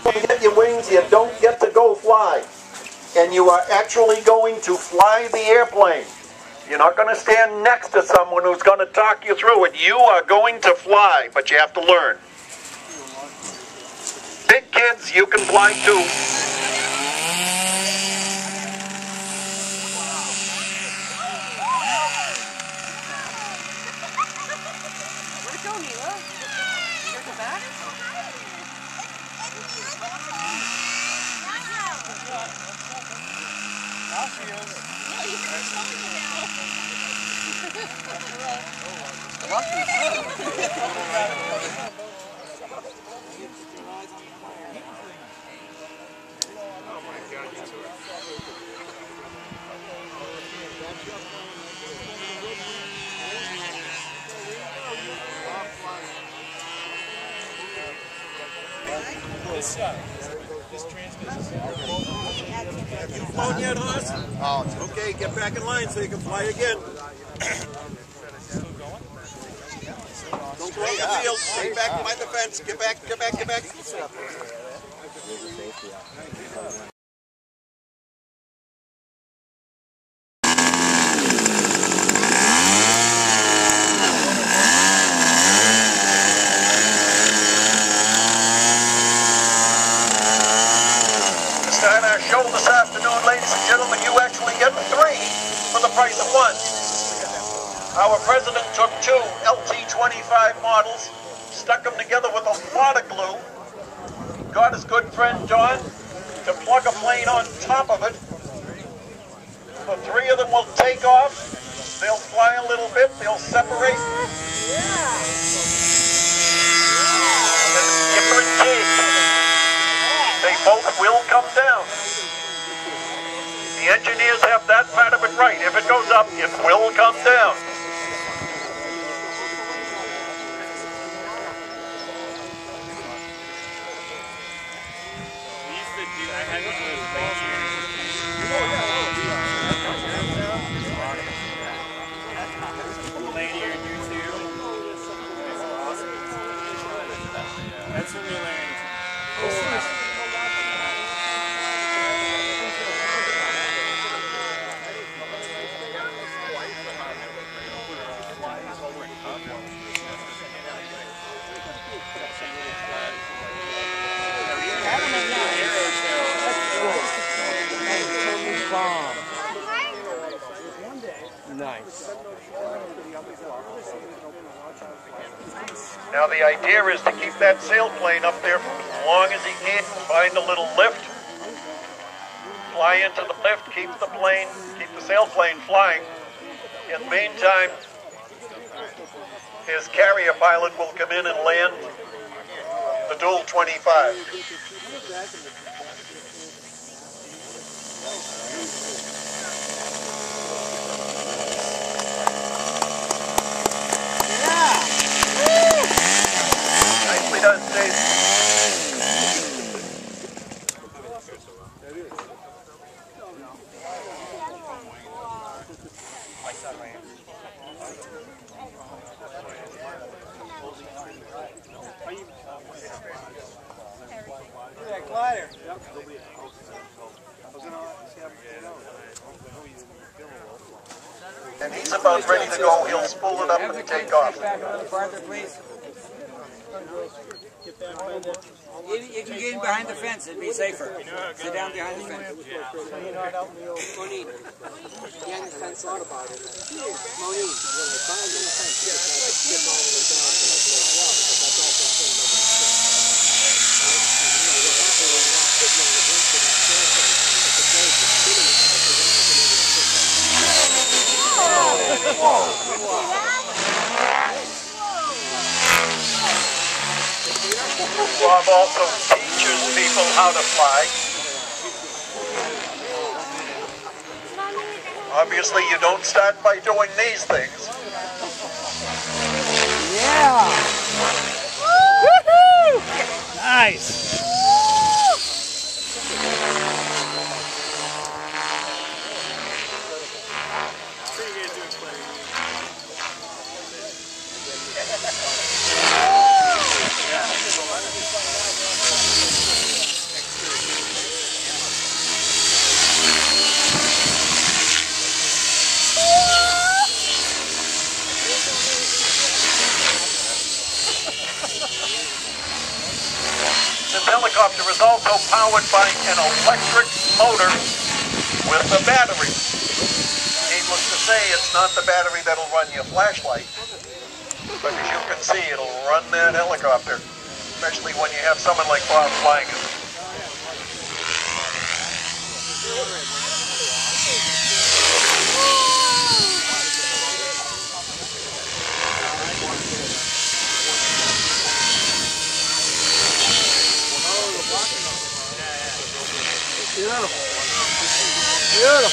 When you get your wings, you don't get to go fly. And you are actually going to fly the airplane. You're not going to stand next to someone who's going to talk you through it. You are going to fly, but you have to learn. Big kids, you can fly too. Where'd it go, Mila? There's a back? Now she is. No, you're controlling it now. Oh my God, you two are. This transmission. Have you flown yet, Hoss? Oh, okay, get back in line so you can fly again. Don't go out the field. Stay back behind the fence. Get back, get back, get back. Start our show this afternoon, ladies and gentlemen. You actually get 3 for the price of 1. Our president took 2 LT-25 models, stuck them together with a lot of glue, got his good friend Don to plug a plane on top of it. The 3 of them will take off. They'll fly a little bit. They'll separate. And skipper and cage. They both will come down. The engineers have that part of it right. If it goes up, it will come down. I had one of those lanyard you too. That's awesome. That's what we learned. Nice. Now the idea is to keep that sailplane up there for as long as he can. Find a little lift, fly into the lift, keep the sailplane flying. In the meantime, his carrier pilot will come in and land the dual 25. Nicely done, Steve. That glider. And he's about ready to go. He'll spool it up and take off. Farther, please. You can get in behind the fence, it'd be safer. Sit down behind the fence. Monique, behind the fence, thought about it. Monique, when I found the fence, I skip all the way down to like the water, but that's also a thing that Bob also teaches people how to fly. Obviously, you don't start by doing these things. Yeah! Woohoo! Nice! is also powered by an electric motor with a battery. Needless to say, it's not the battery that'll run your flashlight, but as you can see, it'll run that helicopter, especially when you have someone like Bob flying it. Beautiful. Beautiful.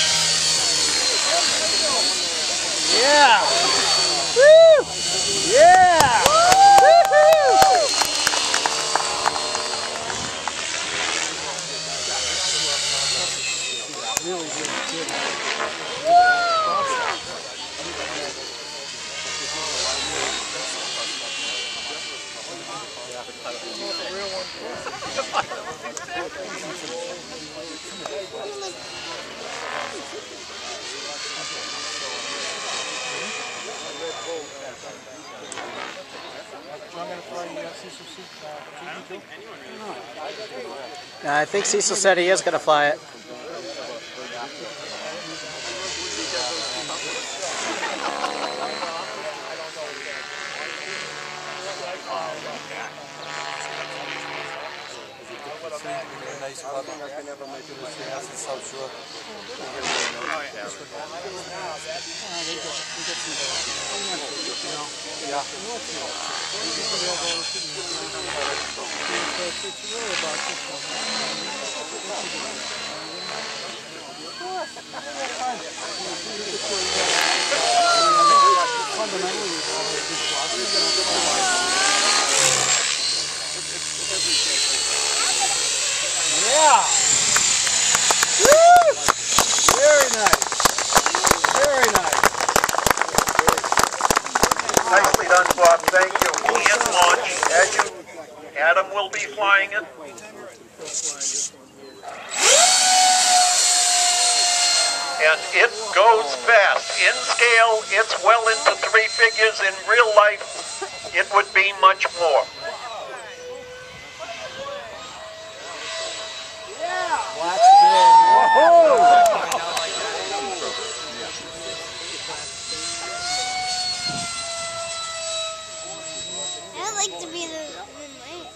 Yeah. Woo! Yeah. Woo-hoo! Really, really good. I think Cecil said he is going to fly it. Yeah. Woo! Very nice. Very nice. Nicely done, Bob. Thank you. And launch. As you, Adam will be flying it. And it goes fast. In scale, it's well into 3 figures. In real life, it would be much more. Black's good. Whoa! I'd like to be the man.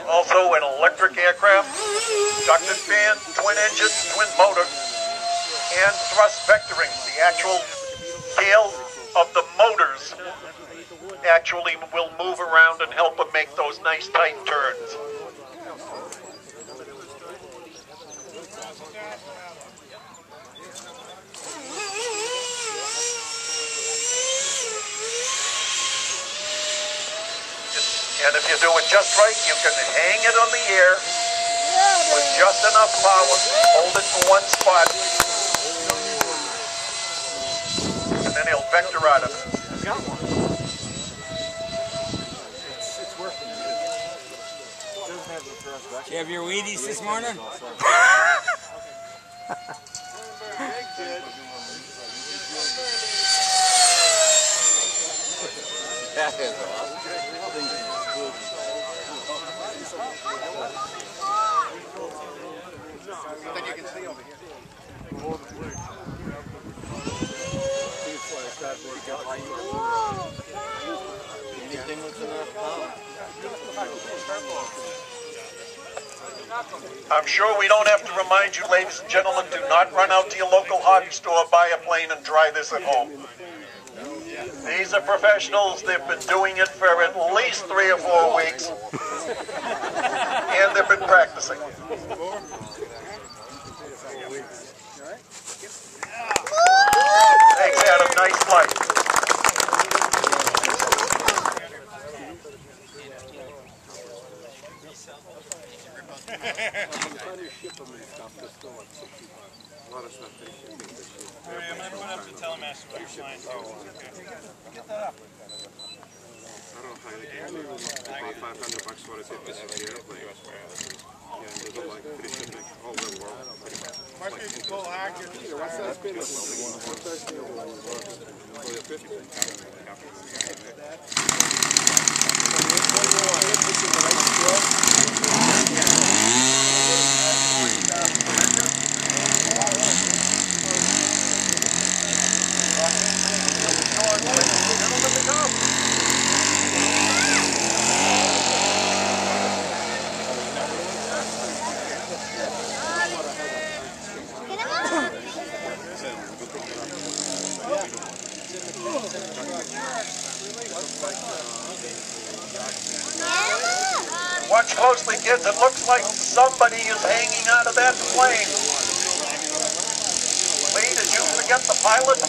Also an electric aircraft, ducted fan, twin engine, twin motor, and thrust vectoring. The actual tail of the motors actually will move around and help them make those nice tight turns. And if you do it just right, you can hang it on the air with just enough power, hold it in one spot, and then he'll vector out of it. I've got one. It's working. It doesn't have the thrust vector. Did you have your Wheaties this morning? That is awesome. Then you can see over here. Anything with enough power. I'm sure we don't have to remind you, ladies and gentlemen, do not run out to your local hobby store, buy a plane, and try this at home. These are professionals. They've been doing it for at least 3 or 4 weeks. And they've been practicing. Thanks, Adam. Nice flight. I'm going to put up the telemaster while you're flying. Get that up. play the game. Pay $500 for it this year. Yeah, there's a like pretty shipping all over the world. Pretty much. What's that spin? Watch closely, kids. It looks like somebody is hanging out of that plane. Lee, did you forget the pilot?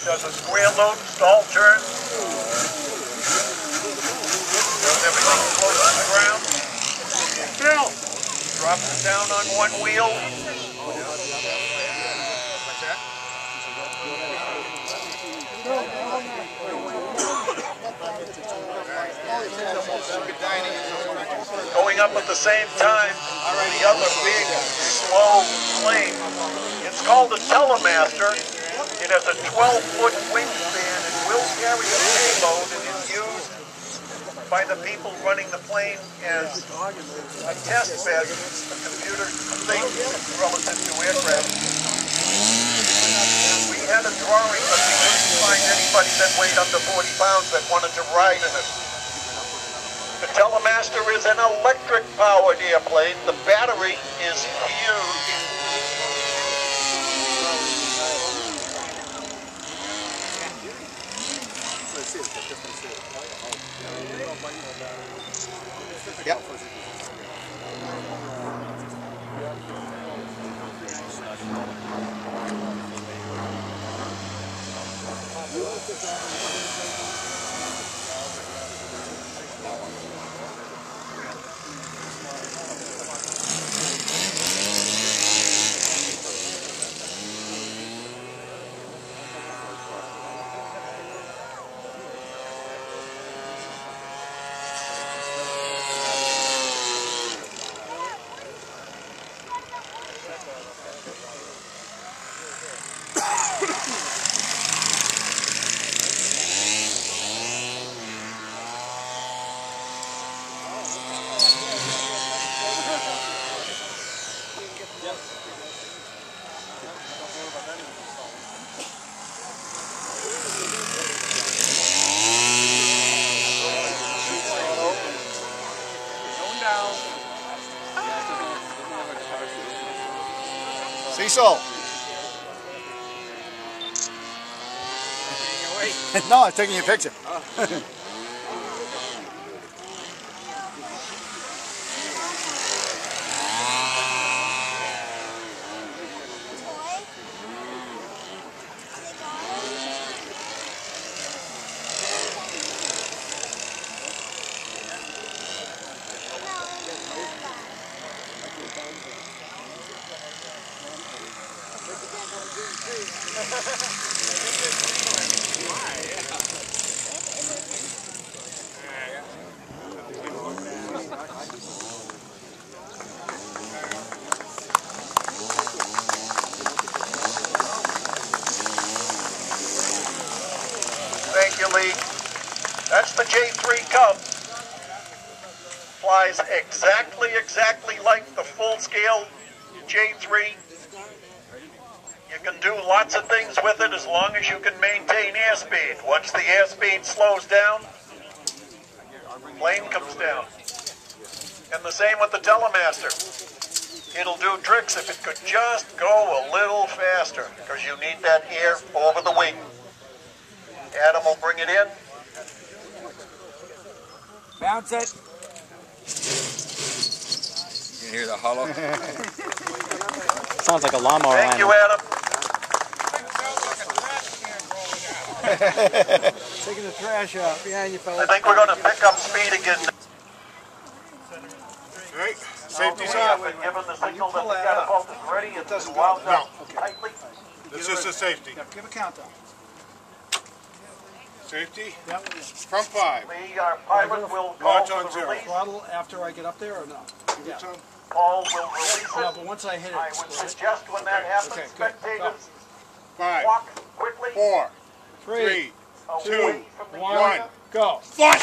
Does a square load stall turn? Does everything close to the ground? Bill! Drops it down on one wheel. Going up at the same time, the other big, slow plane. It's called a Telemaster. It has a 12-foot wingspan and will carry a payload and is used by the people running the plane as a test bed, a computer thing relative to aircraft. We had a drawing, but we couldn't find anybody that weighed under 40 pounds that wanted to ride in it. The Telemaster is an electric-powered airplane. The battery is huge. Yep. Cecil! No, I'm taking your picture. speed. That's the J3 Cub. Flies exactly like the full-scale J3. You can do lots of things with it as long as you can maintain airspeed. Once the airspeed slows down, plane comes down. And the same with the Telemaster. It'll do tricks if it could just go a little faster, because you need that air over the wing. Adam will bring it in. Bounce it. You can hear the hollow. Sounds like a lawnmower. Thank you, Adam. Taking the trash out behind you, I fellas. think we're going to pick up speed again. Right, safety's We off. have been given the signal that the catapult is ready. It doesn't wound up tightly. This is the safety. Give a countdown. Safety, Yep. from 5. Our pilot will call Launch for on the 0. release. Throttle after I get up there or no? Yeah. Paul will release No, it. but once I hit I it. would suggest when that happens, Okay, good. spectators 5, walk quickly 4, 3, 3, 2, away from the 1. go. Flight!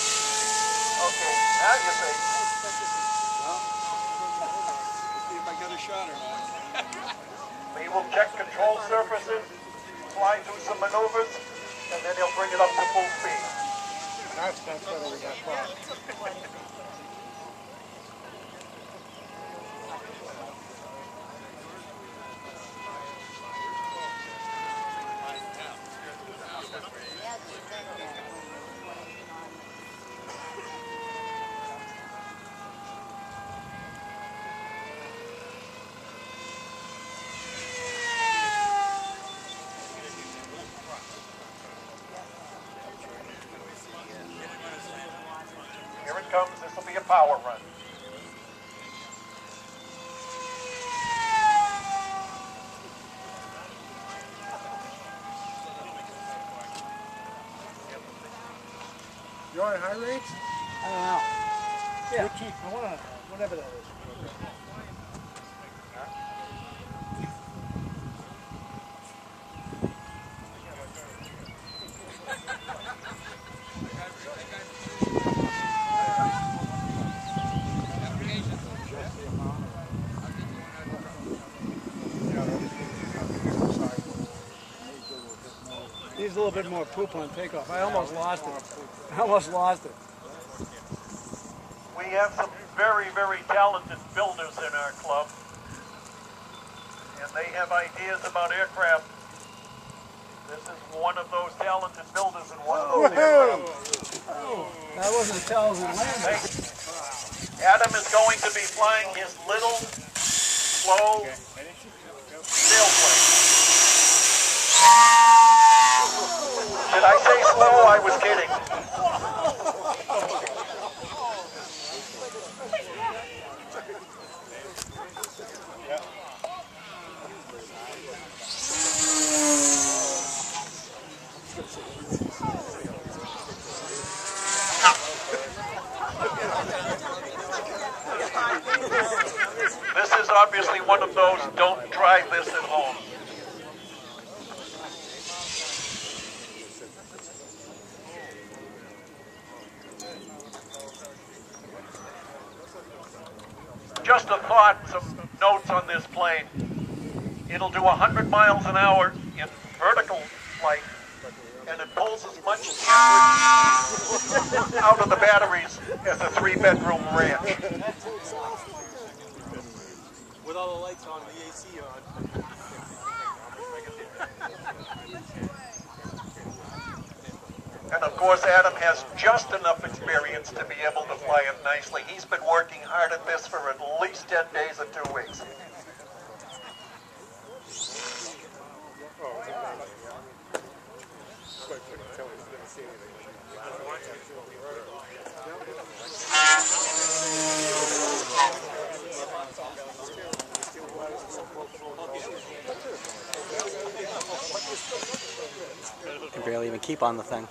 Okay, now you're safe. See if I got a shot or not. We will check control surfaces, fly through some maneuvers, and then he'll bring it up to full speed. That's better, we got 5. Here it comes. This will be a power run. You on high rates? I don't know. Yeah. I want to, whatever that is. Needs a little bit more poop on takeoff. I almost lost it. We have some very talented builders in our club, and they have ideas about aircraft. This is one of those talented builders and one of those aircraft. That wasn't a talented landing. Adam is going to be flying his little, slow sailplane. Did I say slow? I was kidding. This is obviously one of those don't try this at home. Just a thought, some notes on this plane. It'll do 100 miles an hour in vertical flight, and it pulls as much amperage out of the batteries as a 3-bedroom ranch. With all the lights on, the A.C. on. And of course, Adam has just enough experience to be able to fly it nicely. He's been working hard at this for at least 10 days or 2 weeks. Can barely even keep on the thing.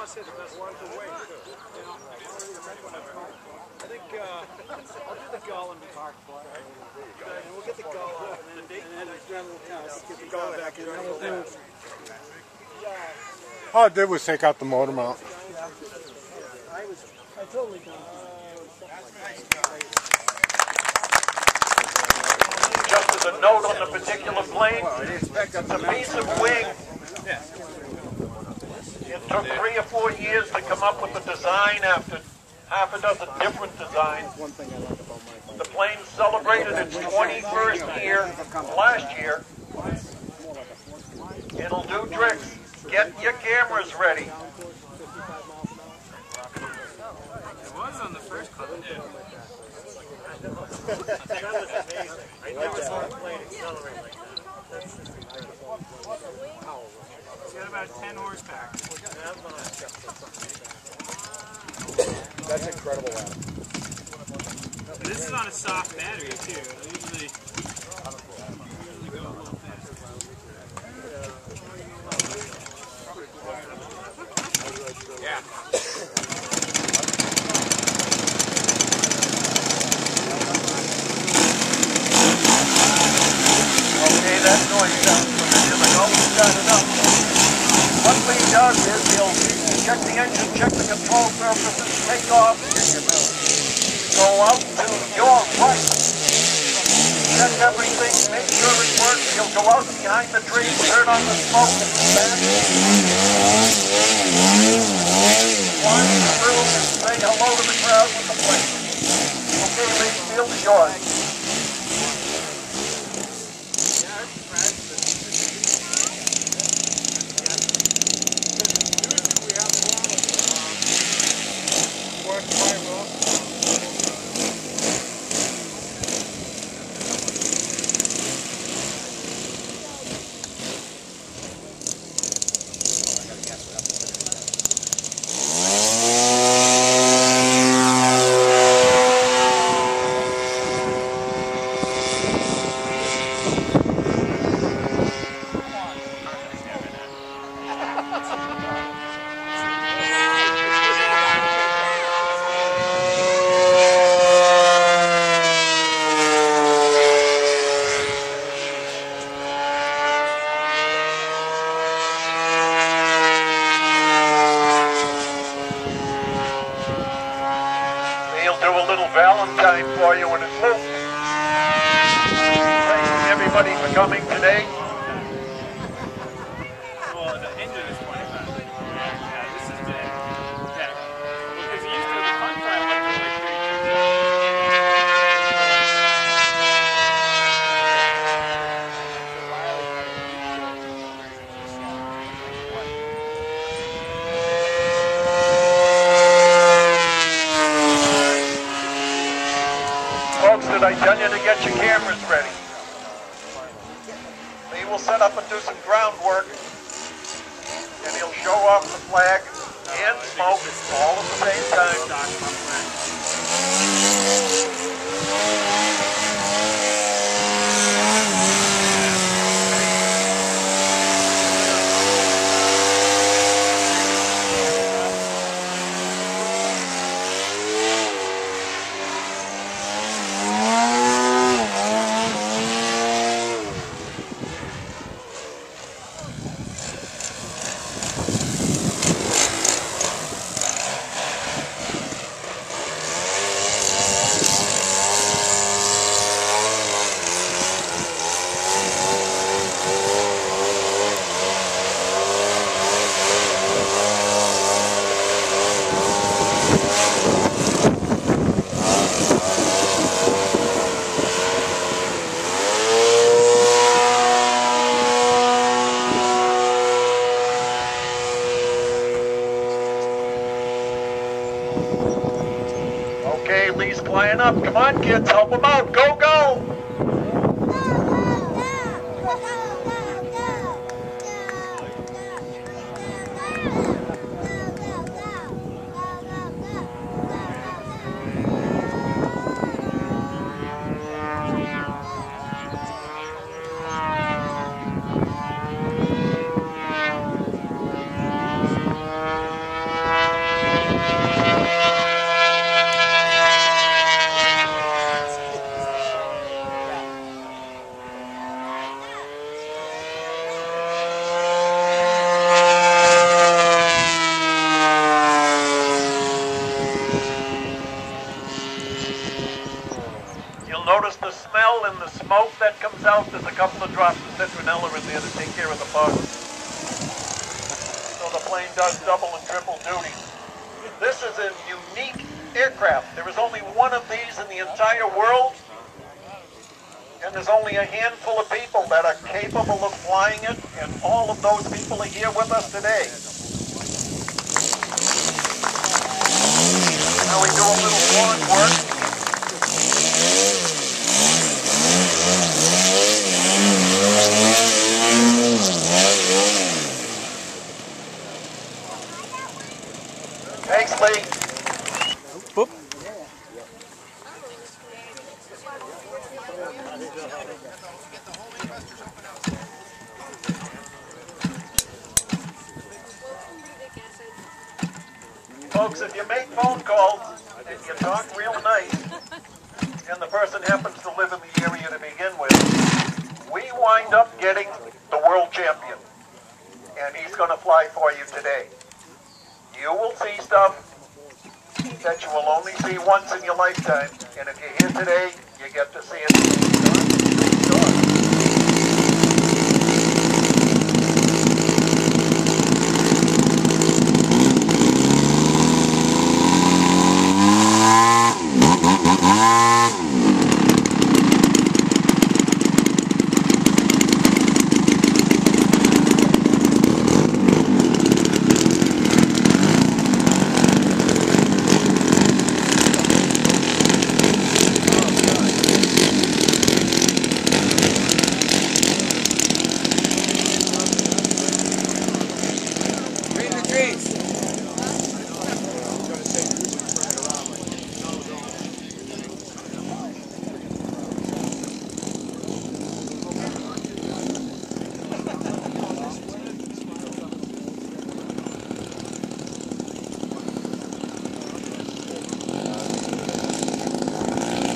say the best one to wait too. I think I'll do the gull and park fly. And we'll get the gull out and then we'll get the gull back and then we'll do. All I did was take out the motor mount. I totally done. Just as a note on the particular plane, it's a piece of wing. It took 3 or 4 years to come up with the design after half a dozen different designs. The plane celebrated its 21st year last year. It'll do tricks. Get your cameras ready. It was on the first clip. I never saw a plane accelerate like that. It's got about 10 horsepower. That's incredible, Adam. This is on a soft battery too. Usually go a little faster. Yeah. Okay, that noise sounds familiar, but no, we've got enough. What Lee does is he'll check the engine, check the control surfaces, take off, go out to your right, check everything, make sure it works. He'll go out behind the tree, turn on the smoke and back. Fly through and say hello to the crowd with the plane. Okay, Lee, field is yours. Valentine for you in his loop. Thanking everybody for coming today. Well, the engine is 25. Yeah, this is big. Yeah. Because you used to the fun file like for like 32. Folks, did I tell you to get your cameras ready? He will set up and do some groundwork, and he'll show off the flag and smoke all at the same time. Okay, Lee's flying up. Come on, kids, help him out. Go, go! Notice the smell and the smoke that comes out. There's a couple of drops of citronella in there to take care of the bugs. So the plane does double and triple duty. This is a unique aircraft. There is only one of these in the entire world, and there's only a handful of people that are capable of flying it, and all of those people are here with us today. Now we do a little lawn work. Thanks, Lee. Boop. Folks, if you make phone calls and you talk real nice, and the person happens to live in the area to begin with, we wind up getting the world champion. And he's going to fly for you today. You will see stuff that you will only see once in your lifetime. And if you're here today, you get to see it.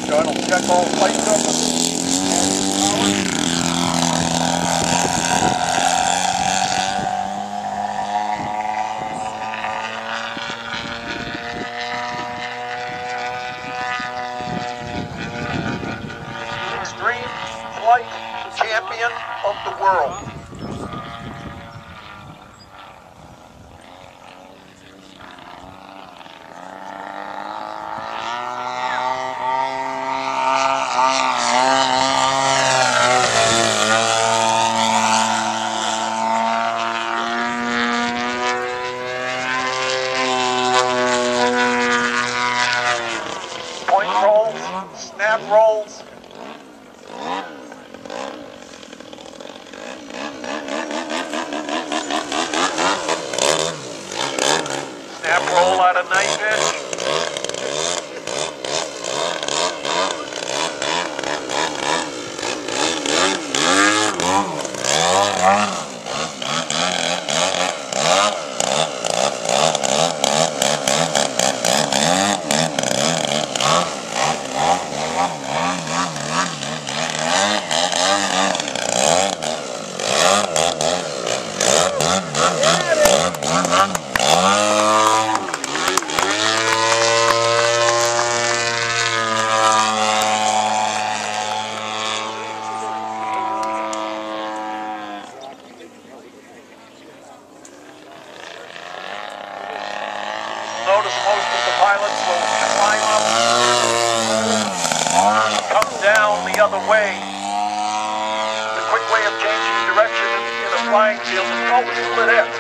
John will check all the lights up. Extreme Flight Champion of the World. Point rolls, snap rolls. Snap roll out of knife edge. Notice most of the pilots will climb up, come down the other way. The quick way of changing direction in a flying field is always split edge.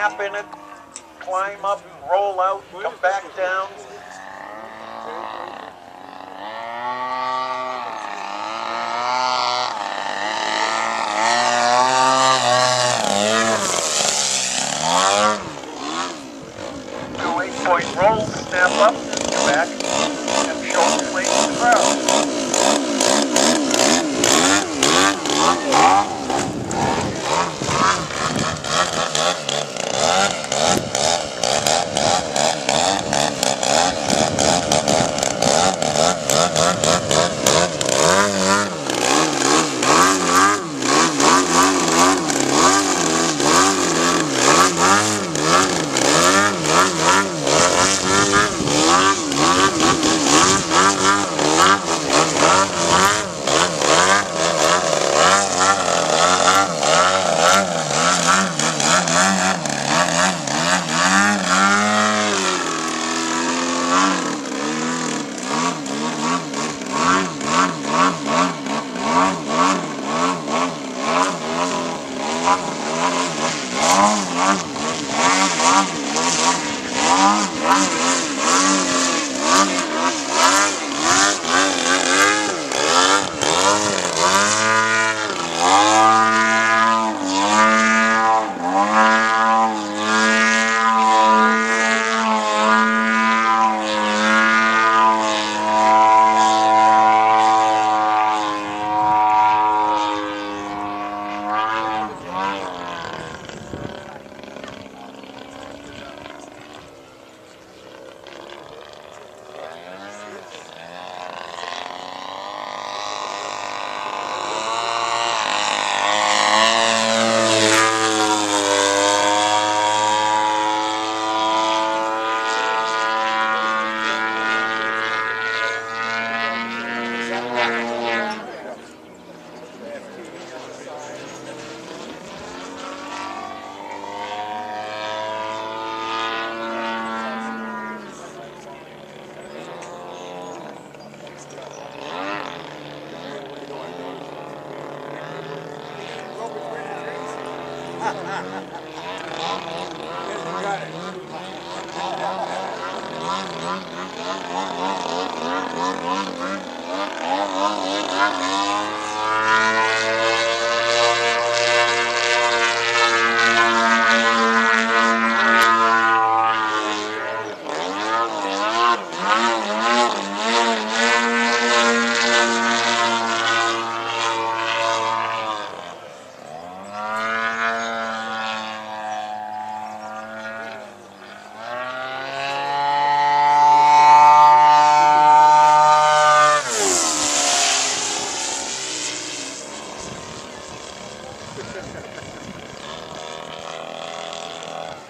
gap in it, climb up, roll out, come back down. Do 8-point rolls, snap up, go back, and show the plane to the crowd.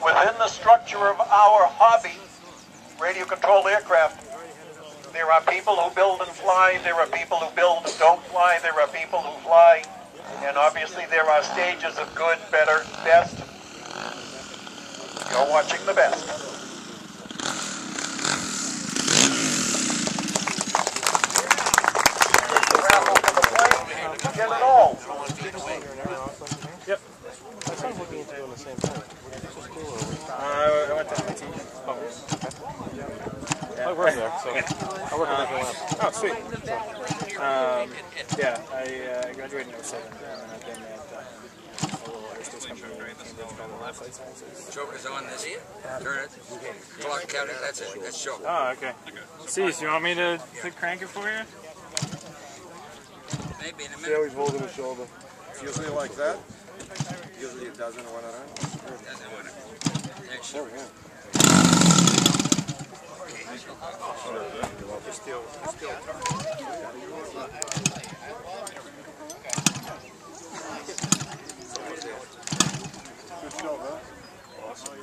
Within the structure of our hobby, radio-controlled aircraft, there are people who build and fly, there are people who build and don't fly, there are people who fly, and obviously there are stages of good, better, best. You're watching the best. Raffle for the plane, get it all. Yep. My son's looking into doing the same thing. I went to M.A.C. I work there, so I work with everyone. Oh, sweet. Yeah, I graduated in 07, and then I've been at a little aerospace company in Cambridge called Life Sciences. Choker's on this. Turn it. Clock count it. That's it. That's choker. Oh, okay. Cease, you want me to crank it for you? Maybe in a See minute. how he's holding his shoulder? It's usually like that. Usually it doesn't or whatever. Next show.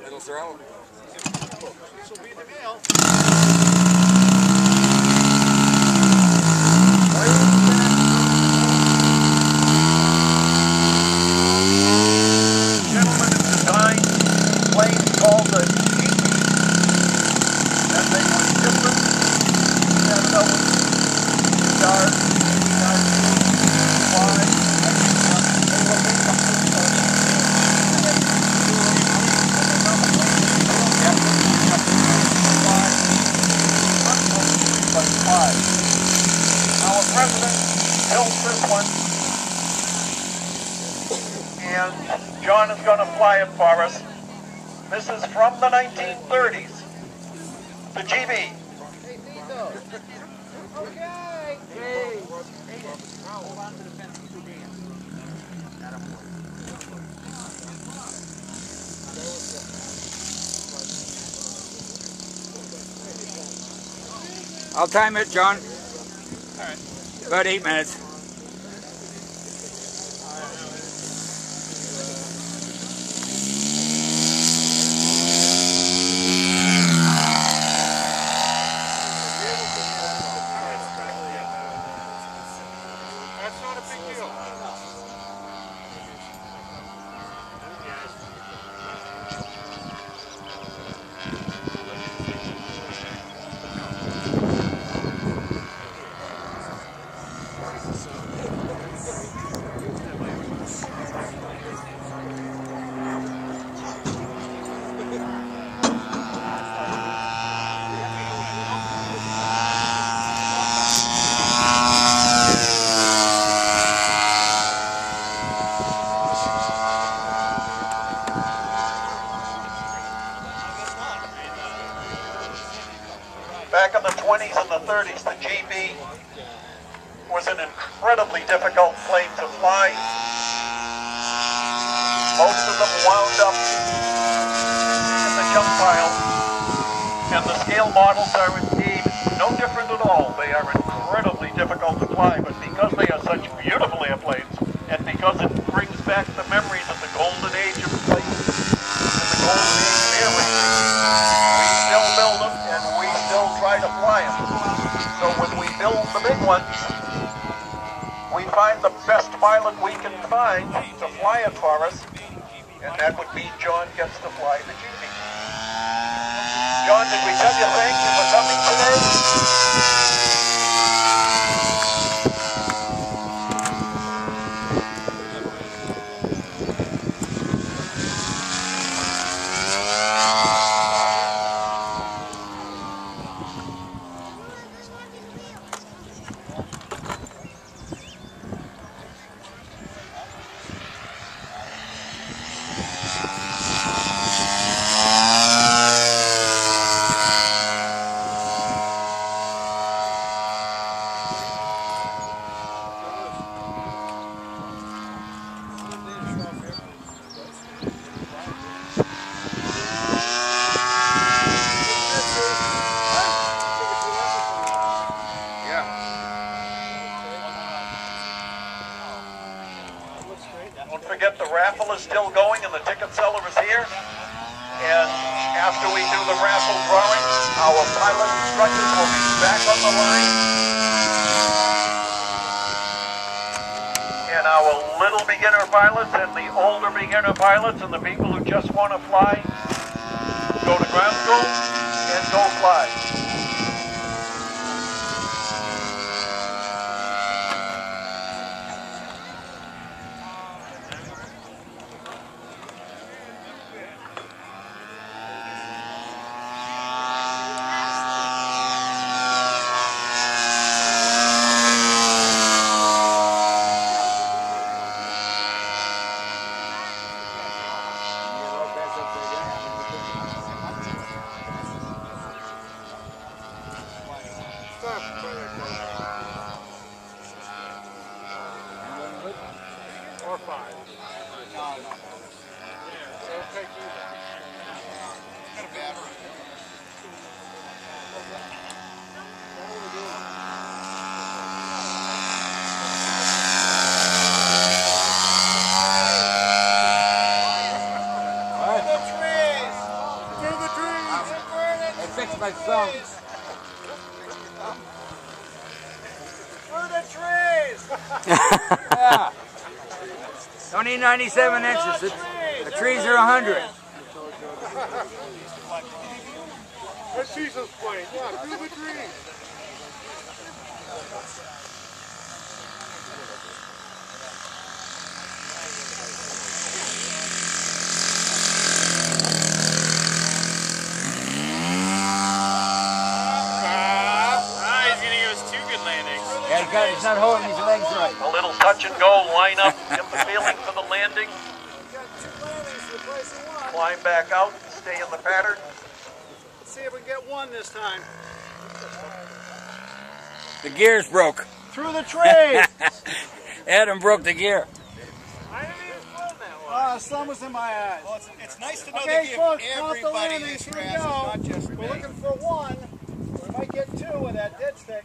Middle throw. Gentlemen have designed planes called the G, and they were different. And so we start, they were made president built this one, and John is going to fly it for us. This is from the 1930s, the GB. I'll time it, John. About 8 minutes. That's not a big deal. Back in the 20s and the 30s, the GB was an incredibly difficult plane to fly. Most of them wound up in the junk pile, and the scale models are indeed no different at all. They are incredibly difficult to fly, but because they are such beautiful airplanes, and because it brings back the memories of the golden age of planes and the golden age of air racing, we still build them and we still try to fly them. So when we build the big ones, we find the best pilot we can find to fly it for us, and that would be John gets to fly the GB. John, did we tell you thank you for coming today? Don't forget the raffle is still going and the ticket seller is here. And after we do the raffle drawing, our pilot instructors will be back on the line. And our little beginner pilots and the older beginner pilots and the people who just want to fly, go to ground school and go fly. Or 5. No. It'll take you that. Got a battery. I fixed my phone. Through the trees! Yeah. Only 97 inches. The trees are 100. Let's see some planes. Yeah, through the trees. He's gonna give us 2 good landings. Yeah, he's not holding his legs right. A little touch and go, line up, get the feeling for the landing. Climb back out, stay in the pattern. Let's see if we can get one this time. The gears broke. Through the tree! Adam broke the gear. I didn't even feel that one. Ah, the sun was in my eyes. Well, it's nice to know Okay, that folks, count the everybody landings. this Here we fast, go. not just We're me. looking for one. We might get two with that dead stick.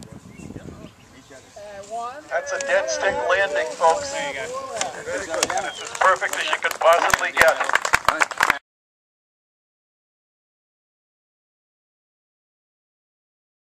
And one. That's a dead stick landing, folks. There you go. It's as perfect as you could possibly get.